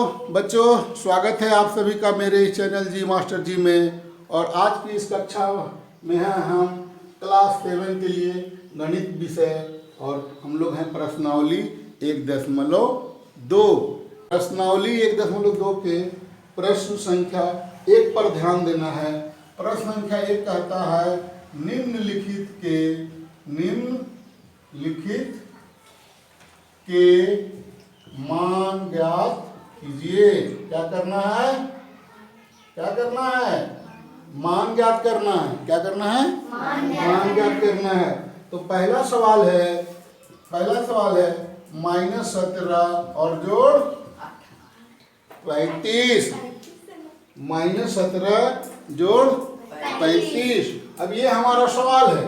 बच्चों, स्वागत है आप सभी का मेरे इस चैनल जी मास्टर जी में। और आज की इस कक्षा में है हम क्लास 7 के लिए गणित विषय, और हम लोग हैं प्रश्नावली 1.2। प्रश्नावली 1.2 के प्रश्न संख्या 1 पर ध्यान देना है। प्रश्न संख्या 1 कहता है निम्नलिखित के मान ज्ञात कीजिए। क्या करना है? मान ज्ञात करना है। क्या करना है? मान ज्ञात करना है। तो पहला सवाल है -17 और जोड़ 35। -17 जोड़ 35। अब ये हमारा सवाल है।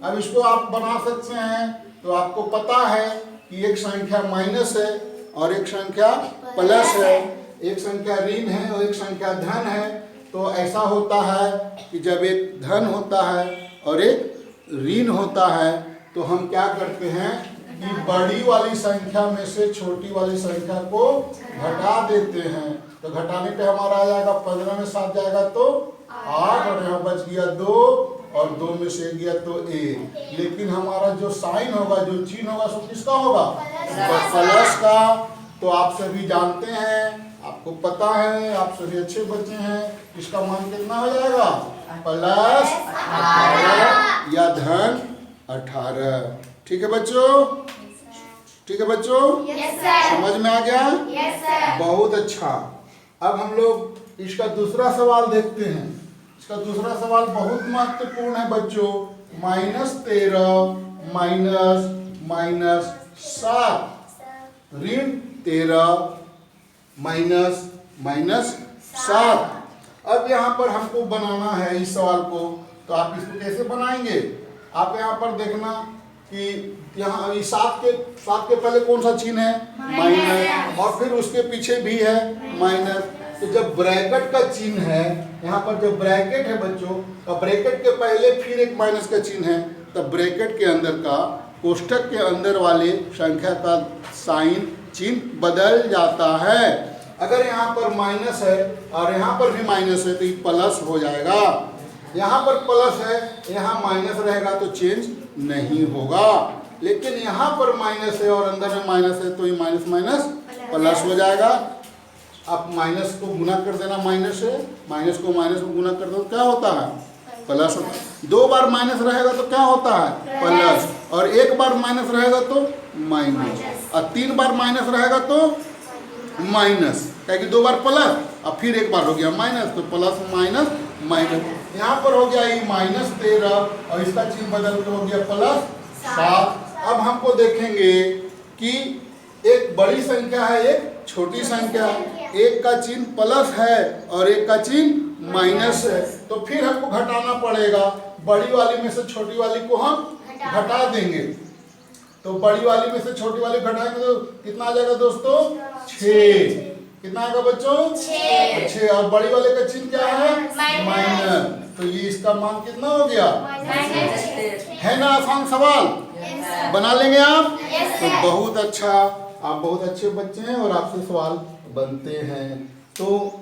अब इसको आप बना सकते हैं। तो आपको पता है कि एक संख्या माइनस है और एक संख्या प्लस है, एक संख्या ऋण है और एक संख्या धन है। तो ऐसा होता है कि जब एक धन होता है और एक ऋण होता है तो हम क्या करते हैं कि बड़ी वाली संख्या में से छोटी वाली संख्या को घटा देते हैं। तो घटाने पे हमारा आ जाएगा 15 में 7 जाएगा तो 8, और यहाँ बच गया 2 और 2 में से गया तो 1। लेकिन हमारा जो साइन होगा, जो चिन्ह होगा, सब किसका होगा? प्लस का। तो आप सभी जानते हैं, आपको पता है, आप सभी अच्छे बच्चे हैं, इसका मान कितना हो जाएगा? प्लस 18 या धन 18। ठीक है बच्चों? समझ में आ गया? बहुत अच्छा। अब हम लोग इसका दूसरा सवाल देखते हैं। इसका दूसरा सवाल बहुत महत्वपूर्ण है बच्चों। -13 -7 ऋण 13 -7। अब यहाँ पर हमको बनाना है इस सवाल को। तो आप इसको कैसे बनाएंगे? आप यहाँ पर देखना कि यहाँ 7 के पहले कौन सा चिन्ह है? माइनस, और फिर उसके पीछे भी है माइनस। तो जब ब्रैकेट का चिन्ह है, यहाँ पर जब ब्रैकेट है बच्चों, तो ब्रैकेट के पहले फिर एक माइनस का चिन्ह है, तब ब्रैकेट के अंदर का, कोष्ठक के अंदर वाले संख्या का साइन चिन्ह बदल जाता है। अगर यहाँ पर माइनस है और यहाँ पर भी माइनस है तो ये प्लस हो जाएगा। यहाँ पर प्लस है, यहाँ माइनस रहेगा तो चेंज नहीं होगा। लेकिन यहाँ पर माइनस है और अंदर में माइनस है तो ये माइनस माइनस प्लस हो जाएगा। आप माइनस को गुना कर देना, माइनस से माइनस को माइनस में गुना कर दो, क्या होता है? प्लस। 2 बार माइनस रहेगा तो क्या होता है? प्लस। और 1 बार माइनस रहेगा तो माइनस, और 3 बार माइनस रहेगा तो माइनस। क्या कि 2 बार प्लस और फिर 1 बार हो गया माइनस, तो प्लस माइनस माइनस। यहाँ पर हो गया ये -13 और इसका चिन्ह बदल के हो गया +7। अब हमको देखेंगे कि एक बड़ी संख्या है, एक छोटी संख्या, एक का चिन्ह प्लस है और एक का चिन्ह माइनस है। तो फिर हमको घटाना पड़ेगा। बड़ी वाली में से छोटी वाली को हम घटा देंगे। तो बड़ी वाली में से छोटी वाली घटाएंगे तो कितना आ जाएगा दोस्तों? 6। कितना आएगा बच्चों? 6। और बड़ी वाले का चिन्ह क्या है? माइनस। तो ये इसका मान कितना हो गया? है ना आसान सवाल? बना लेंगे आप? तो बहुत अच्छा, आप बहुत अच्छे बच्चे हैं और आपसे सवाल बनते हैं। तो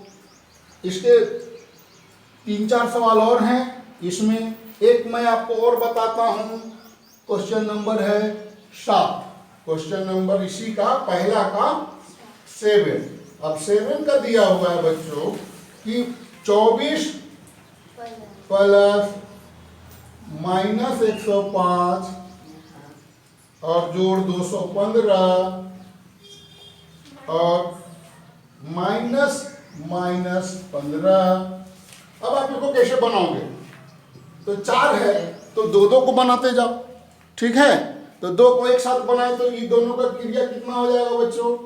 इसके 3-4 सवाल और हैं। इसमें एक मैं आपको और बताता हूँ। क्वेश्चन नंबर है 7। क्वेश्चन नंबर इसी का पहला का 7। अब 7 का दिया हुआ है बच्चों कि 24 प्लस -105 और जोड़ 215 और -15। अब आप इसको कैसे बनाओगे? तो 4 है तो 2 को बनाते जाओ। ठीक है, तो 2 को एक साथ बनाए तो ये दोनों का क्रिया कितना हो जाएगा बच्चों?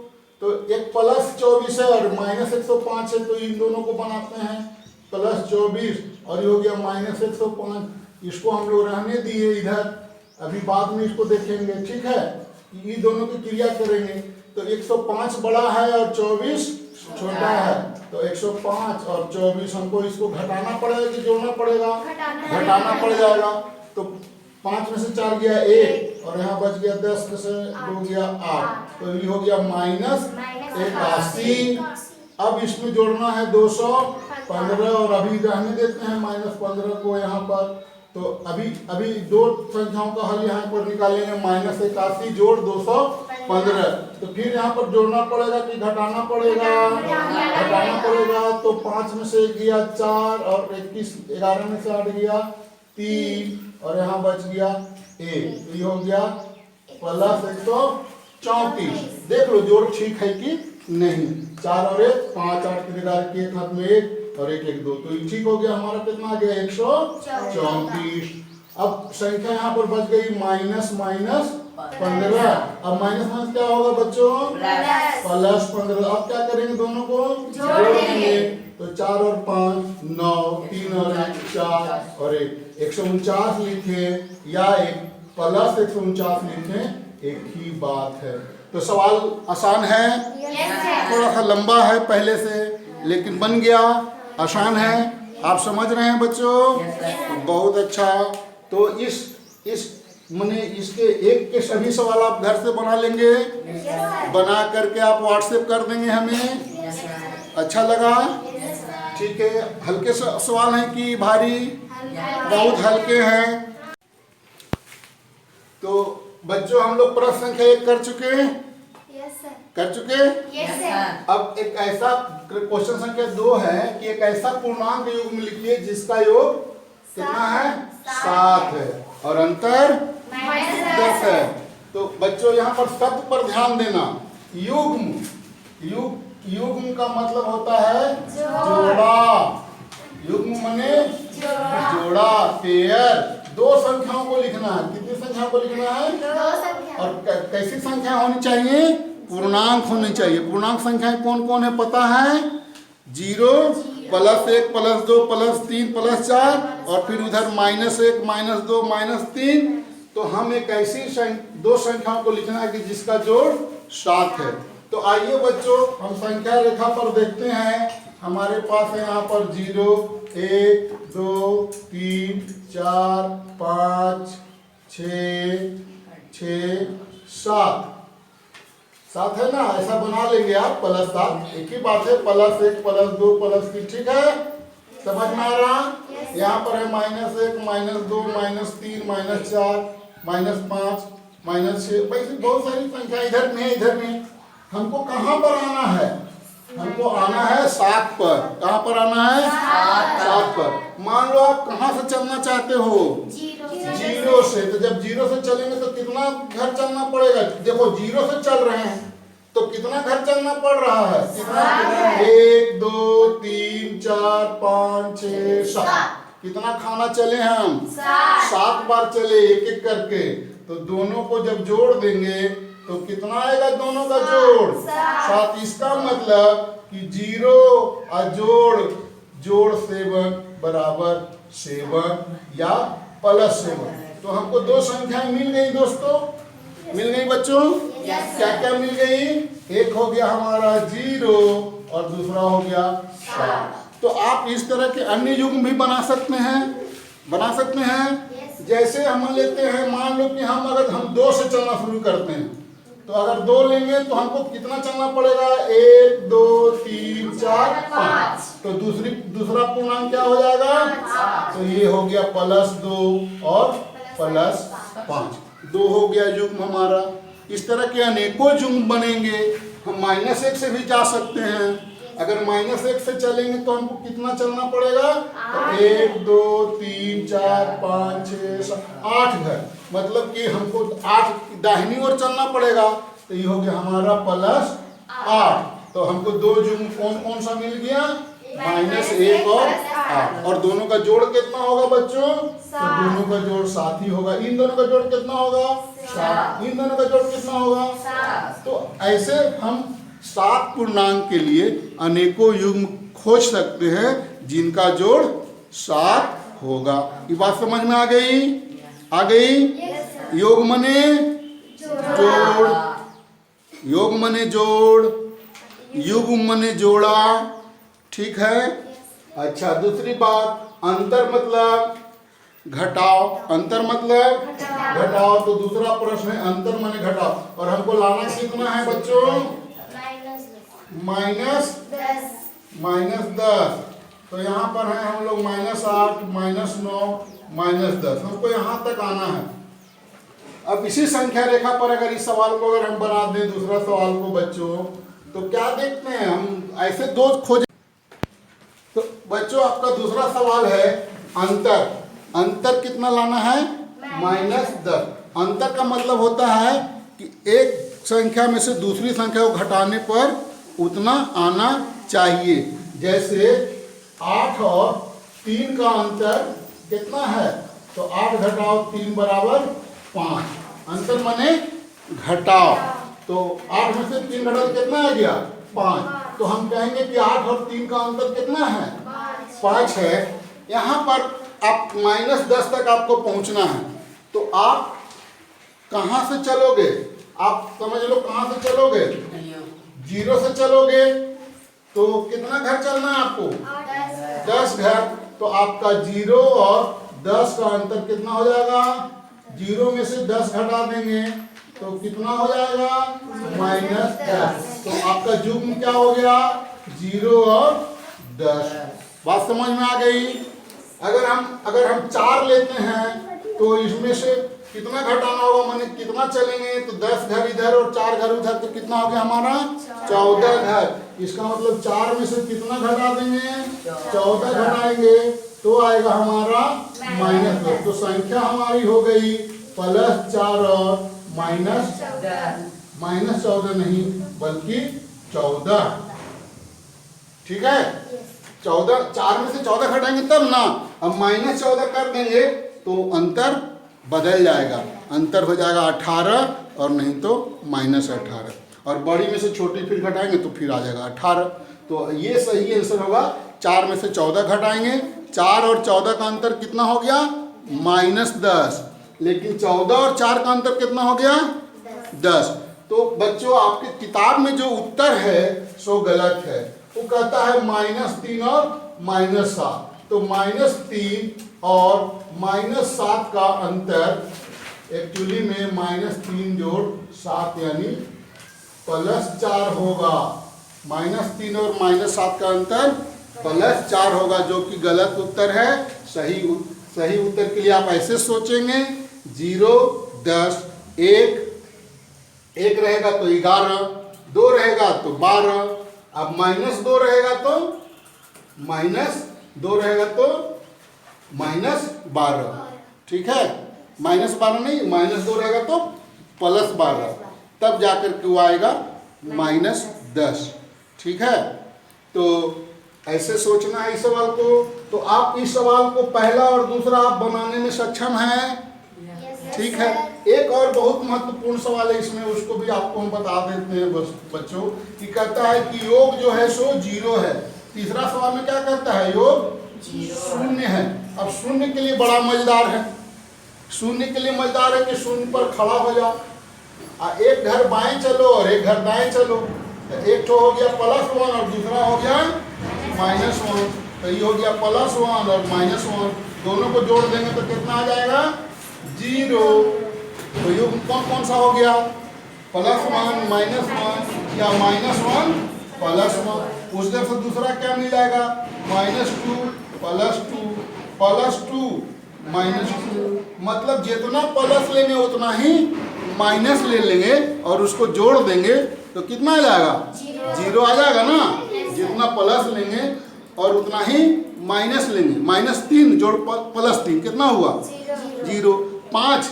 तो एक +24 है और -105 है, तो इन दोनों को बनाते हैं +24 और ये हो गया -105। इसको हम लोग रहने दिए इधर, अभी बाद में इसको देखेंगे। ठीक है, ये दोनों की क्रिया करेंगे। तो 105 बड़ा है और 24 छोटा है, तो 105 और 24 हमको इसको घटाना पड़ेगा कि जोड़ना पड़ेगा? घटाना पड़ जाएगा। तो 5 में से 4 गया 1 और यहाँ बच गया 10 में से 2 गया 8, तो ये हो गया -81। अब इसमें जोड़ना है 215 और अभी रहने देते हैं -15 को यहाँ पर। तो अभी दो संख्याओं का हल यहाँ पर निकालेंगे, -81 जोड़ 215। तो फिर यहाँ पर जोड़ना पड़ेगा कि घटाना पड़ेगा? घटाना पड़ेगा। तो 5 में से 1 गया 4 और 21, 11 में से 8 गया 3 और यहाँ बच गया 1। ये हो गया प्लस 134। देख लो जोड़ ठीक है कि नहीं। 4 और 1 5, 8 की 1 हाथ में 1 और 1 1 2, तो ये ठीक हो गया। हमारा कितना आ गया? 134। अब संख्या यहाँ पर बच गई -15। अब माइनस क्या होगा बच्चों? +15। अब क्या करेंगे? दोनों को जोड़ेंगे। तो 4 और 5 9, 3 और 1 4 और 1 149 लिखे या प्लस 149 लिखे, एक ही बात है। तो सवाल आसान है, थोड़ा सा लंबा है पहले से, लेकिन बन गया, आसान है। आप समझ रहे हैं बच्चों? बहुत अच्छा। तो इस मैंने इसके एक के सभी सवाल आप घर से बना लेंगे, बना करके आप व्हाट्सएप कर देंगे हमें। अच्छा लगा? ठीक है। हल्के सवाल हैं कि भारी? बहुत हल्के हैं। तो बच्चों हम लोग प्रश्न संख्या 1 कर चुके हैं? कर चुके? अब एक ऐसा क्वेश्चन संख्या 2 है कि एक ऐसा पूर्णांक युग्म लिखिए जिसका योग कितना है? 7 है और अंतर 10 है। तो बच्चों यहाँ पर शब्द पर ध्यान देना। युग्म का मतलब होता है जोड़ा। युग्म माने जोड़ा, पेयर। 2 संख्याओं को लिखना है। कितनी संख्याओं को लिखना है? 2 संख्या। और कैसी संख्या होनी चाहिए? पूर्णांक होनी चाहिए। पूर्णांक संख्याएं कौन कौन है पता है? 0 +1 +2 +3 +4 और फिर उधर -1 -2 -3। तो हम एक ऐसी 2 संख्याओं को लिखना है कि जिसका जोड़ 7 है। तो आइए बच्चों हम संख्या रेखा पर देखते हैं। हमारे पास है यहाँ पर 0 1 2 3 4 5 6 7 7 है ना? ऐसा बना लेंगे आप +7। एक ही बात है, +1 +2 +3। ठीक है? समझ में आ रहा? यहाँ पर है -1 -2 -3 -4 -5 -6। वैसे बहुत सारी संख्या इधर में, इधर में। हमको कहाँ पर आना है? हमको आना है 7 पर। कहाँ पर आना है? 7 पर। मान लो आप कहाँ से चलना चाहते हो? 0 से। तो जब 0 से चलेंगे तो कितना घर चलना पड़ेगा? देखो 0 से चल रहे हैं तो कितना घर चलना पड़ रहा है? कितना? 1 2 3 4 5 6 7। कितना खाना चले हम? 7 बार चले, एक एक करके। तो दोनों को जब जोड़ देंगे तो कितना आएगा? दोनों का जोड़ 7। इसका मतलब कि 0 और जोड़ 7 बराबर 7 या +7। तो हमको 2 संख्याएं मिल गई दोस्तों। मिल गई बच्चों? क्या क्या मिल गई? एक हो गया हमारा 0 और दूसरा हो गया 7। तो आप इस तरह के अन्य युग्म भी बना सकते हैं। जैसे हम लेते हैं, मान लो कि हम 2 से चलना शुरू करते हैं। तो अगर 2 लेंगे तो हमको कितना चलना पड़ेगा? 1 2 3 4 5। तो दूसरा पूर्णांक क्या हो जाएगा? तो ये हो गया +2 और +5। 2 हो गया युग्म हमारा। इस तरह के अनेकों युग्म बनेंगे। हम -1 से भी जा सकते हैं। अगर -1 से चलेंगे तो हमको कितना चलना पड़ेगा? तो 1 2 3 4 5 6 7 8 घर। मतलब कि हमको 8 दाहिनी ओर चलना पड़ेगा। तो ये हो गया हमारा +8। तो हमको 2 युग्म कौन कौन सा मिल गया? -1 और 8। और दोनों का जोड़ कितना होगा बच्चों? तो दोनों का जोड़ 7 ही होगा। इन दोनों का जोड़ कितना होगा? 7। इन दोनों का जोड़ कितना होगा? 7। तो ऐसे हम 7 पूर्णांक के लिए अनेकों युग्म खोज सकते हैं जिनका जोड़ 7 होगा। ये बात समझ में आ गई? आ गई? योग मने जोड़, योग मने जोड़, युग्म मने जोड़ा। ठीक है? अच्छा, दूसरी बात, अंतर मतलब घटाओ। अंतर मतलब घटाओ। तो दूसरा प्रश्न है अंतर माने घटाओ। और हमको लाना कितना है बच्चों? -10। तो यहाँ पर है हम लोग -8, -9, -10। हमको यहाँ तक आना है। अब इसी संख्या रेखा पर अगर इस सवाल को अगर हम बना दें दूसरा सवाल को बच्चों, तो क्या देखते हैं हम ऐसे दो खोजे। तो बच्चों आपका दूसरा सवाल है अंतर। अंतर कितना लाना है? -10। अंतर का मतलब होता है कि एक संख्या में से दूसरी संख्या को घटाने पर उतना आना चाहिए। जैसे 8 और 3 का अंतर कितना है? तो 8 घटाओ 3 बराबर 5। अंतर माने घटाओ। तो 8 में से 3 घटाओ कितना आ गया? 5। तो हम कहेंगे कि 8 और 3 का अंतर कितना है? 5 है। यहाँ पर आप -10 तक आपको पहुंचना है। तो आप कहाँ से चलोगे? आप समझ लो कहाँ से चलोगे? 0 से चलोगे। तो कितना घर चलना है आपको? 10 घर। तो आपका 0 और 10 का अंतर कितना हो जाएगा? 0 में से 10 घटा देंगे तो कितना हो जाएगा? -10। तो आपका युग्म क्या हो गया? 0 और 10। बात समझ में आ गई? अगर हम 4 लेते हैं तो इसमें से कितना घटाना होगा? माने कितना चलेंगे? तो 10 घर इधर और 4 घर उधर, तो कितना हो गया हमारा? 14 घर। इसका मतलब 4 में से कितना घटा देंगे? 14 घटाएंगे तो आएगा हमारा -10। तो संख्या हमारी हो गई +4 और -14 नहीं बल्कि 14। ठीक है? 14, 4 में से 14 घटाएंगे तब ना। अब -14 कर देंगे तो अंतर बदल जाएगा। अंतर हो जाएगा 18 और नहीं तो -18। और बड़ी में से छोटी फिर घटाएंगे तो फिर आ जाएगा 18। तो ये सही आंसर होगा। 4 में से 14 घटाएंगे। 4 और 14 का अंतर कितना हो गया? -10। लेकिन 14 और 4 का अंतर कितना हो गया? 10। तो बच्चों आपके किताब में जो उत्तर है सो गलत है। वो कहता है -3 और -7। तो -3 और -7 का अंतर एक्चुअली में -3 जोड़ 7 यानी +4 होगा। -3 और -7 का अंतर +4 होगा, जो कि गलत उत्तर है। सही उत्तर के लिए आप ऐसे सोचेंगे 0, 10, 1 रहेगा तो 11, 2 रहेगा तो 12। अब -2 रहेगा तो -12। ठीक है? -12 नहीं, -2 रहेगा तो +12। तब जाकर के वो आएगा -10। ठीक है? तो ऐसे सोचना है इस सवाल को। तो आप इस सवाल को पहला और दूसरा आप बनाने में सक्षम हैं? ठीक है? एक और बहुत महत्वपूर्ण सवाल है इसमें, उसको भी आपको हम बता देते हैं बच्चों। कि कहता है कि योग जो है सो 0 है। तीसरा सवाल में क्या कहता है? योग 0 है। अब शून्य के लिए बड़ा मजेदार है। शून्य के लिए मजेदार है कि शून्य पर खड़ा हो जाओ। एक घर बाएं चलो और एक घर दाएं चलो। एक तो हो गया +1 और दूसरा हो गया -1। तो ये हो गया +1 और -1, दोनों को जोड़ देंगे तो कितना आ जाएगा? 0। तो ये कौन सा हो गया? +1 -1 या -1 +1। उस तरफ से दूसरा क्या मिल जाएगा? -2 +2 -2। मतलब जितना प्लस लेंगे उतना ही माइनस ले लेंगे और उसको जोड़ देंगे तो कितना आ जाएगा? 0 आ जाएगा ना। जितना प्लस लेंगे और उतना ही माइनस लेंगे। -3 जोड़ +3 कितना हुआ? 0। 5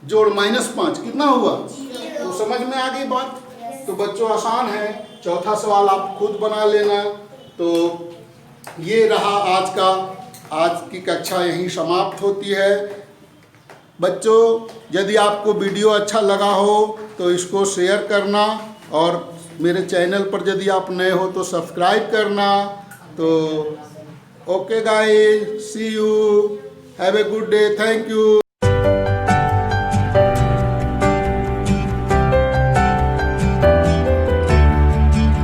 जोड़ -5 कितना हुआ? तो समझ में आ गई बात। तो बच्चों आसान है। चौथा सवाल आप खुद बना लेना। तो ये रहा आज की कक्षा यहीं समाप्त होती है। बच्चों यदि आपको वीडियो अच्छा लगा हो तो इसको शेयर करना और मेरे चैनल पर यदि आप नए हो तो सब्सक्राइब करना। तो okay guys, see you, have a good day, thank you.